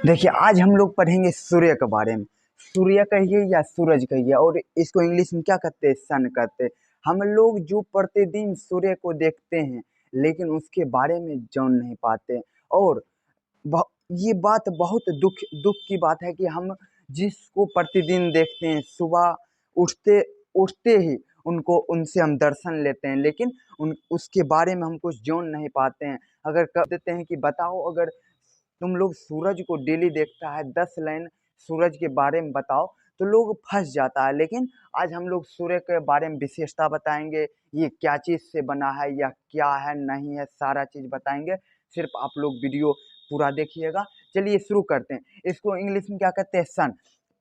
देखिए, आज हम लोग पढ़ेंगे सूर्य के बारे में। सूर्य कहिए या सूरज कहिए, और इसको इंग्लिश में क्या कहते हैं? सन कहते हैं। हम लोग जो प्रतिदिन सूर्य को देखते हैं, लेकिन उसके बारे में जान नहीं पाते। और ब ये बात बहुत दुःख दुःख की बात है कि हम जिसको प्रतिदिन देखते हैं, सुबह उठते उठते ही उनको उनसे हम दर्शन लेते हैं, लेकिन उसके बारे में हम कुछ जान नहीं पाते हैं। अगर कह देते हैं कि बताओ, अगर तुम लोग सूरज को डेली देखता है, 10 लाइन सूरज के बारे में बताओ, तो लोग फँस जाता है। लेकिन आज हम लोग सूर्य के बारे में विशेषता बताएँगे, ये क्या चीज़ से बना है या क्या है, नहीं है, सारा चीज़ बताएँगे। सिर्फ़ आप लोग वीडियो पूरा देखिएगा। चलिए शुरू करते हैं। इसको इंग्लिश में क्या कहते हैं? सन।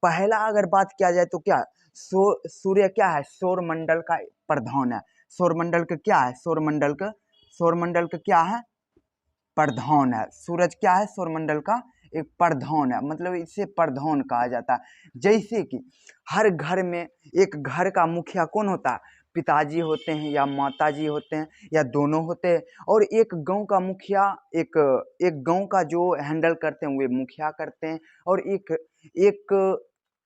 पहला अगर बात किया जाए तो क्या? सूर्य क्या है? सौरमंडल का प्रधान है। सौरमंडल का क्या है? सौरमंडल का क्या है? प्रधान है। सूरज क्या है? सौरमंडल का एक प्रधान है, मतलब इसे प्रधान कहा जाता है। जैसे कि हर घर में एक घर का मुखिया कौन होता है? पिताजी होते हैं या माताजी होते हैं या दोनों होते हैं। और एक गांव का मुखिया, एक एक गांव का जो हैंडल करते हैं वे मुखिया करते हैं। और एक एक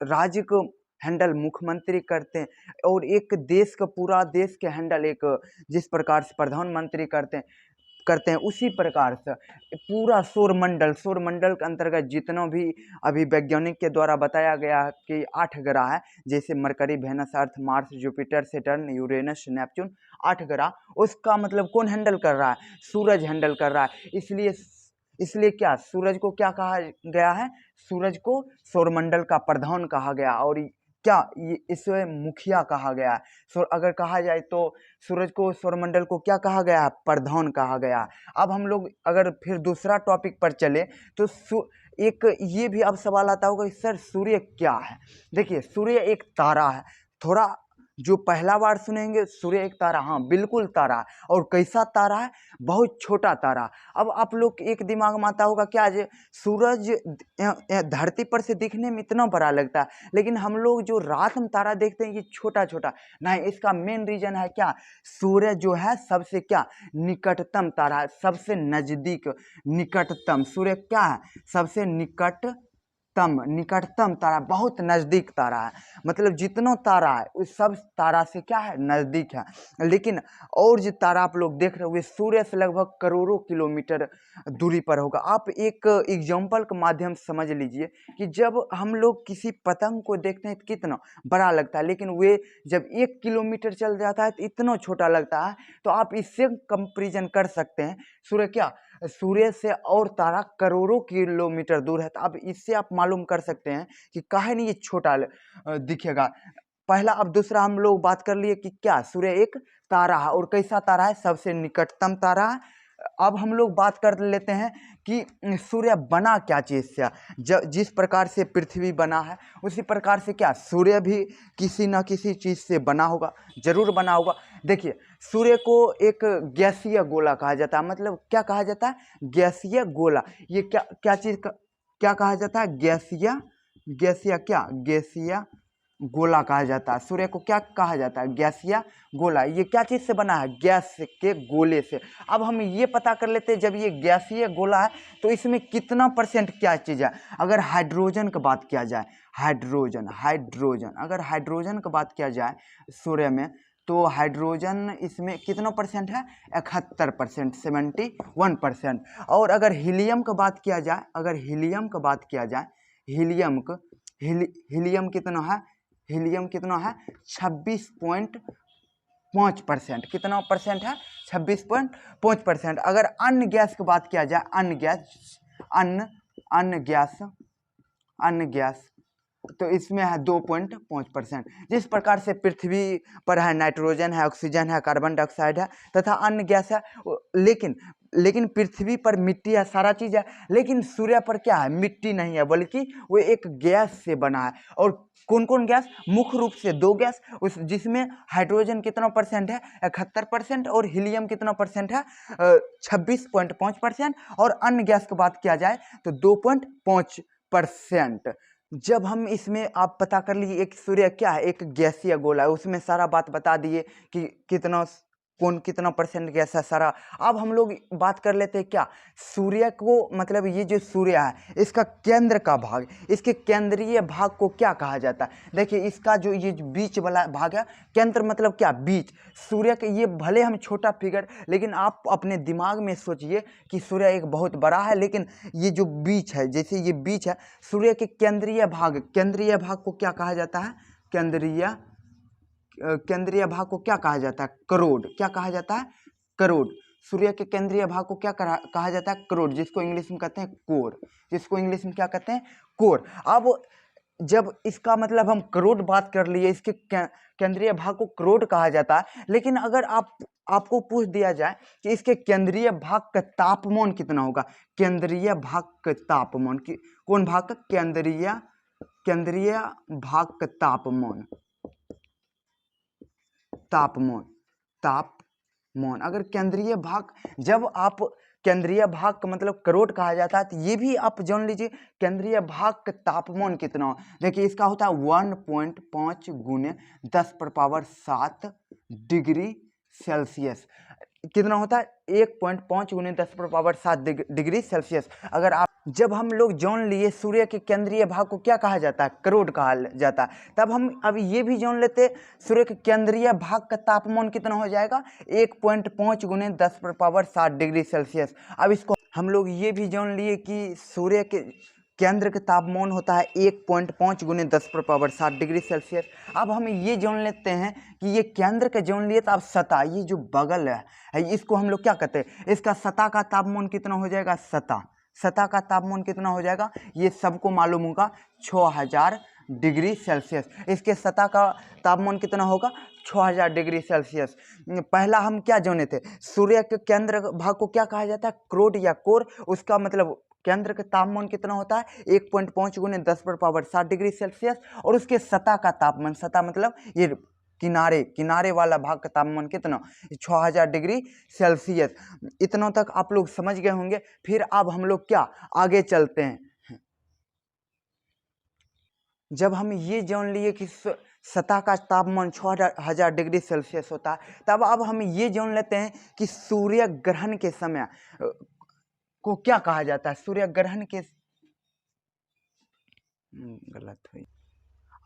राज्य को हैंडल मुख्यमंत्री करते हैं। और एक देश का, पूरा देश के हैंडल एक, जिस प्रकार से प्रधानमंत्री करते हैं उसी प्रकार से पूरा सौरमंडल के अंतर्गत जितना भी अभी वैज्ञानिक के द्वारा बताया गया है कि 8 ग्रह है, जैसे Mercury, Venus, Earth, Mars, Jupiter, Saturn, Uranus, Neptune, 8 ग्रह। उसका मतलब कौन हैंडल कर रहा है? सूरज हैंडल कर रहा है। इसलिए क्या सूरज को क्या कहा गया है? सूरज को सौरमंडल का प्रधान कहा गया। और क्या इसे मुखिया कहा गया है? अगर कहा जाए तो सूरज को, सौरमंडल को क्या कहा गया है? प्रधान कहा गया है। अब हम लोग अगर फिर दूसरा टॉपिक पर चले तो एक ये भी अब सवाल आता होगा कि सर सूर्य क्या है? देखिए, सूर्य एक तारा है। थोड़ा जो पहला बार सुनेंगे सूर्य एक तारा, हाँ बिल्कुल तारा है। और कैसा तारा है? बहुत छोटा तारा। अब आप लोग एक दिमाग में आता होगा क्या, जो सूरज धरती पर से दिखने में इतना बड़ा लगता है, लेकिन हम लोग जो रात में तारा देखते हैं ये छोटा छोटा। नहीं, इसका मेन रीजन है क्या? सूर्य जो है सबसे क्या, निकटतम तारा है, सबसे नजदीक, निकटतम। सूर्य क्या है? सबसे निकटतम तारा, बहुत नज़दीक तारा है। मतलब जितना तारा है उस सब तारा से क्या है? नज़दीक है। लेकिन और जो तारा आप लोग देख रहे हो वे सूर्य से लगभग करोड़ों किलोमीटर दूरी पर होगा। आप एक एग्जाम्पल के माध्यम से समझ लीजिए कि जब हम लोग किसी पतंग को देखते हैं तो कितना बड़ा लगता है, लेकिन वे जब 1 किलोमीटर चल जाता है तो इतना छोटा लगता है। तो आप इससे कंपेरिजन कर सकते हैं। सूर्य से और तारा करोड़ों किलोमीटर दूर है। तो अब इससे आप मालूम कर सकते हैं कि काहे नहीं ये छोटा दिखेगा। पहला। अब दूसरा हम लोग बात कर लिए कि क्या सूर्य एक तारा है, और कैसा तारा है? सबसे निकटतम तारा है। अब हम लोग बात कर लेते हैं कि सूर्य बना क्या चीज़ से। जिस प्रकार से पृथ्वी बना है उसी प्रकार से क्या सूर्य भी किसी न किसी चीज़ से बना होगा, जरूर बना होगा। देखिए, सूर्य को एक गैसीय गोला कहा जाता है। मतलब क्या कहा जाता है? गैसीय गोला। ये क्या क्या चीज़ का क्या कहा जाता है? गैसीय गोला कहा जाता है। सूर्य को क्या कहा जाता है? गैसीय गोला। ये क्या चीज़ से बना है? गैस के गोले से। अब हम ये पता कर लेते हैं, जब ये गैसीय गोला है तो इसमें कितना परसेंट क्या चीज़ है? अगर हाइड्रोजन की बात किया जाए, हाइड्रोजन अगर हाइड्रोजन की बात किया जाए सूर्य में, तो हाइड्रोजन इसमें कितना परसेंट है? 71%, 71%। और अगर हीलियम की बात किया जाए, हीलियम कितना है? 26.5%। कितना परसेंट है? 26.5%। अगर अन्य गैस की बात किया जाए, अन्य गैस तो इसमें है 2.5%। जिस प्रकार से पृथ्वी पर है नाइट्रोजन है, ऑक्सीजन है, कार्बन डाइऑक्साइड है तथा अन्य गैस है। लेकिन पृथ्वी पर मिट्टी है, सारा चीज़ है। लेकिन सूर्य पर क्या है? मिट्टी नहीं है, बल्कि वो एक गैस से बना है। और कौन कौन गैस? मुख्य रूप से 2 गैस, जिसमें हाइड्रोजन कितना परसेंट है? 71%। और हीलियम कितना परसेंट है? 26.5%। और अन्य गैस की बात किया जाए तो 2.5%। जब हम इसमें आप पता कर लीजिए, एक सूर्य क्या है? एक गैसीय गोला है। उसमें सारा बात बता दिए कि कितना कौन कितना परसेंट गैस है सारा। अब हम लोग बात कर लेते हैं क्या, सूर्य को मतलब ये जो सूर्य है इसका केंद्र का भाग, इसके केंद्रीय भाग को क्या कहा जाता है। देखिए इसका जो ये बीच वाला भाग है, केंद्र मतलब क्या, बीच। सूर्य के ये भले हम छोटा फिगर, लेकिन आप अपने दिमाग में सोचिए कि सूर्य एक बहुत बड़ा है, लेकिन ये जो बीच है, जैसे ये बीच है, सूर्य के केंद्रीय भाग को क्या कहा जाता है, केंद्रीय भाग को क्या कहा जाता है, करोड़। क्या कहा जाता है, करोड़। सूर्य के केंद्रीय भाग को क्या कहा जाता है, करोड़, जिसको इंग्लिश में कहते हैं कोर, जिसको इंग्लिश में क्या कहते हैं, कोर। अब जब इसका मतलब हम करोड़ बात कर लिए, इसके केंद्रीय भाग को करोड़ कहा जाता है, लेकिन अगर आपको पूछ दिया जाए कि इसके केंद्रीय भाग का तापमान कितना होगा, केंद्रीय भाग का तापमान, कौन भाग का, केंद्रीय भाग का तापमान। अगर केंद्रीय भाग, जब आप केंद्रीय भाग का मतलब करोड़ कहा जाता है, तो ये भी आप जान लीजिए केंद्रीय भाग का तापमान कितना हो। देखिए इसका होता है 1.5 गुने 10⁻7 डिग्री सेल्सियस। कितना होता है, 1.5 गुने 10⁻7 डिग्री सेल्सियस। अगर आप, जब हम लोग जान लिए सूर्य के केंद्रीय भाग को क्या कहा जाता है, करोड़ कहा जाता है, तब हम अब ये भी जान लेते सूर्य के केंद्रीय भाग का तापमान कितना हो जाएगा, 1.5 गुने 10⁻7 डिग्री सेल्सियस। अब इसको हम लोग ये भी जान लिए कि सूर्य के केंद्र का तापमान होता है 1.5 गुने 10⁻7 डिग्री सेल्सियस। अब हम ये जान लेते हैं कि ये केंद्र का जान लिए, तो अब सतह, ये जो बगल है इसको हम लोग क्या कहते हैं, इसका सतह का तापमान कितना हो जाएगा, सतह का तापमान कितना हो जाएगा, ये सबको मालूम होगा 6000 डिग्री सेल्सियस। इसके सतह का तापमान कितना होगा, 6000 डिग्री सेल्सियस। पहला हम क्या जाने थे, सूर्य के केंद्र भाग को क्या कहा जाता है, करोड़ या कोर। उसका मतलब केंद्र का तापमान कितना होता है, 1.5 गुने 10⁻7 डिग्री सेल्सियस। और उसके सतह का तापमान, सतह मतलब ये किनारे वाला भाग का तापमान कितना, 6000 डिग्री सेल्सियस। इतना तक आप लोग समझ गए होंगे। फिर अब हम लोग क्या आगे चलते हैं। जब हम ये जान लिए कि सतह का तापमान 6000 डिग्री सेल्सियस होता है, तब अब हम ये जान लेते हैं कि सूर्य ग्रहण के समय को क्या कहा जाता है, सूर्य ग्रहण के, गलत हुई।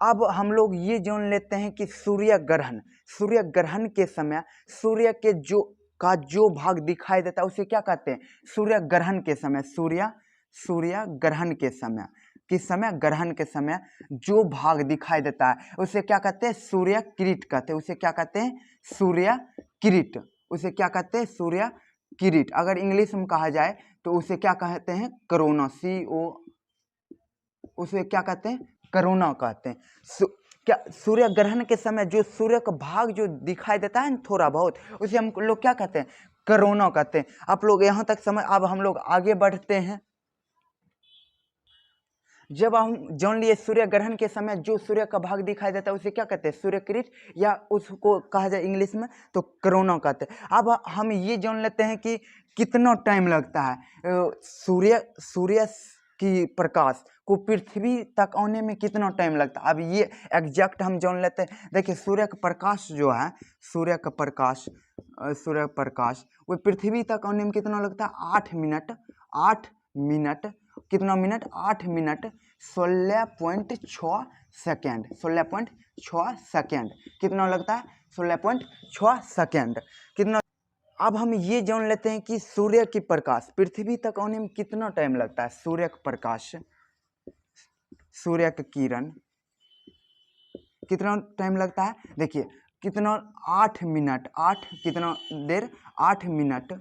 अब हम लोग ये जान लेते हैं कि सूर्य ग्रहण के समय सूर्य के जो भाग दिखाई देता है उसे क्या कहते हैं, सूर्य ग्रहण के समय, सूर्य ग्रहण के समय, किस समय, ग्रहण के समय जो भाग दिखाई देता है उसे क्या कहते हैं, सूर्य किरीट कहते हैं। उसे क्या कहते हैं, सूर्य किरीट। उसे क्या कहते हैं, सूर्य किरीट। अगर इंग्लिश में कहा जाए तो उसे क्या कहते हैं, कोरोना, उसे क्या कहते हैं, कोरोना कहते हैं। क्या सूर्य ग्रहण के समय जो सूर्य का भाग जो दिखाई देता है ना थोड़ा बहुत, उसे हम लोग क्या कहते हैं, कोरोना कहते हैं। आप लोग यहाँ तक समझ। अब हम लोग आगे बढ़ते हैं। जब हम जान लिए सूर्य ग्रहण के समय जो सूर्य का भाग दिखाई देता है उसे क्या कहते हैं, सूर्य किरीट, या उसको कहा जाए इंग्लिश में तो कोरोना कहते हैं। अब हम ये जान लेते हैं कि कितना टाइम लगता है सूर्य की प्रकाश को पृथ्वी तक आने में कितना टाइम लगता है। अब ये एग्जैक्ट हम जान लेते हैं। देखिए सूर्य का प्रकाश जो है, सूर्य प्रकाश वो पृथ्वी तक आने में कितना लगता है, 8 मिनट, कितना मिनट, 8 मिनट 16.6 सेकेंड, 16.6 सेकेंड कितना लगता है, 16.6 सेकेंड कितना। अब हम ये जान लेते हैं कि सूर्य की प्रकाश पृथ्वी तक आने में कितना टाइम लगता है। सूर्य का प्रकाश, सूर्य का किरण कितना टाइम लगता है, देखिए कितना, 8 मिनट, 8 कितना देर, 8 मिनट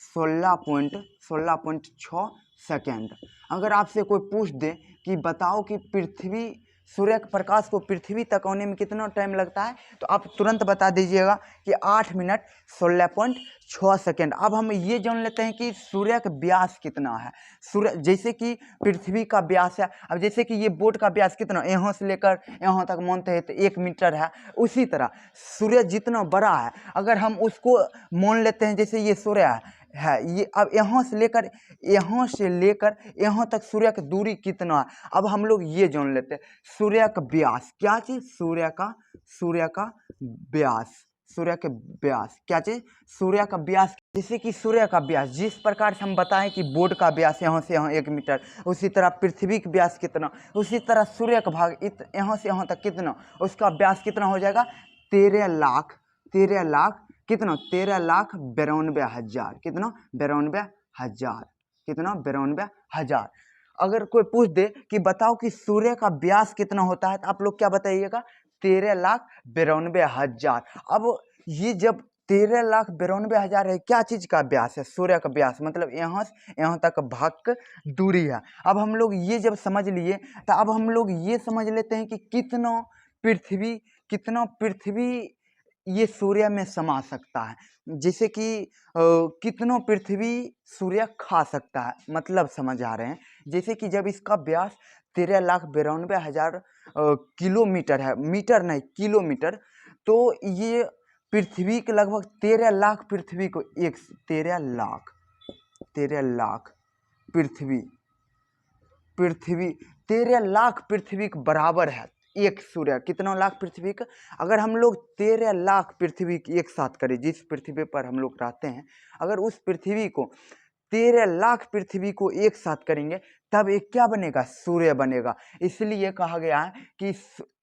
16.6 सेकेंड। अगर आपसे कोई पूछ दे कि बताओ कि सूर्य के प्रकाश को पृथ्वी तक आने में कितना टाइम लगता है, तो आप तुरंत बता दीजिएगा कि 8 मिनट 16.6 सेकेंड। अब हम ये जान लेते हैं कि सूर्य का व्यास कितना है। सूर्य जैसे कि पृथ्वी का व्यास है, अब जैसे कि ये बोट का व्यास कितना, यहाँ से लेकर यहाँ तक मानते हैं तो 1 मीटर है, उसी तरह सूर्य जितना बड़ा है अगर हम उसको मान लेते हैं, जैसे ये सूर्य है ये, अब यहाँ से लेकर यहाँ तक सूर्य की दूरी कितना है। अब हम लोग ये जान लेते हैं सूर्य का व्यास, क्या चीज, सूर्य का व्यास, सूर्य के व्यास, क्या चीज़, सूर्य का व्यास। जैसे कि सूर्य का व्यास जिस प्रकार से हम बताएं कि बोर्ड का व्यास यहाँ से यहाँ 1 मीटर, उसी तरह पृथ्वी का व्यास कितना, उसी तरह सूर्य का भाग यहाँ से यहाँ तक कितना, उसका व्यास कितना हो जाएगा 13 लाख कितना 13,92,000 कितना 92,000 कितना 92,000। अगर कोई पूछ दे कि बताओ कि सूर्य का व्यास कितना होता है तो आप लोग क्या बताइएगा 13,92,000। अब ये जब 13,92,000 है, क्या चीज़ का व्यास है, सूर्य का व्यास, मतलब यहाँ से यहाँ तक भाग दूरी है। अब हम लोग ये जब समझ लिए तो अब हम लोग ये समझ लेते हैं कि कितना पृथ्वी ये सूर्य में समा सकता है। जैसे कि कितना पृथ्वी सूर्य खा सकता है, मतलब समझ आ रहे हैं। जैसे कि जब इसका व्यास 13,92,000 किलोमीटर है, मीटर नहीं किलोमीटर, तो ये पृथ्वी के लगभग 13 लाख पृथ्वी को 13 लाख पृथ्वी 13 लाख पृथ्वी के बराबर है एक सूर्य। कितना लाख पृथ्वी का, अगर हम लोग 13 लाख पृथ्वी की एक साथ करें, जिस पृथ्वी पर हम लोग रहते हैं, अगर उस पृथ्वी को 13 लाख पृथ्वी को एक साथ करेंगे तब एक क्या बनेगा, सूर्य बनेगा। इसलिए कहा गया है कि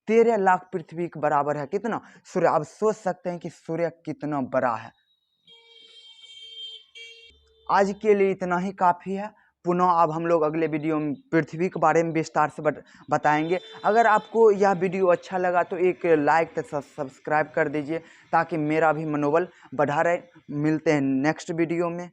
13 लाख पृथ्वी के बराबर है कितना, सूर्य। आप सोच सकते हैं कि सूर्य कितना बड़ा है। आज के लिए इतना ही काफ़ी है। पुनः अब हम लोग अगले वीडियो में पृथ्वी के बारे में विस्तार से बताएंगे। अगर आपको यह वीडियो अच्छा लगा तो एक लाइक तथा सब्सक्राइब कर दीजिए ताकि मेरा भी मनोबल बढ़ा रहे। मिलते हैं नेक्स्ट वीडियो में।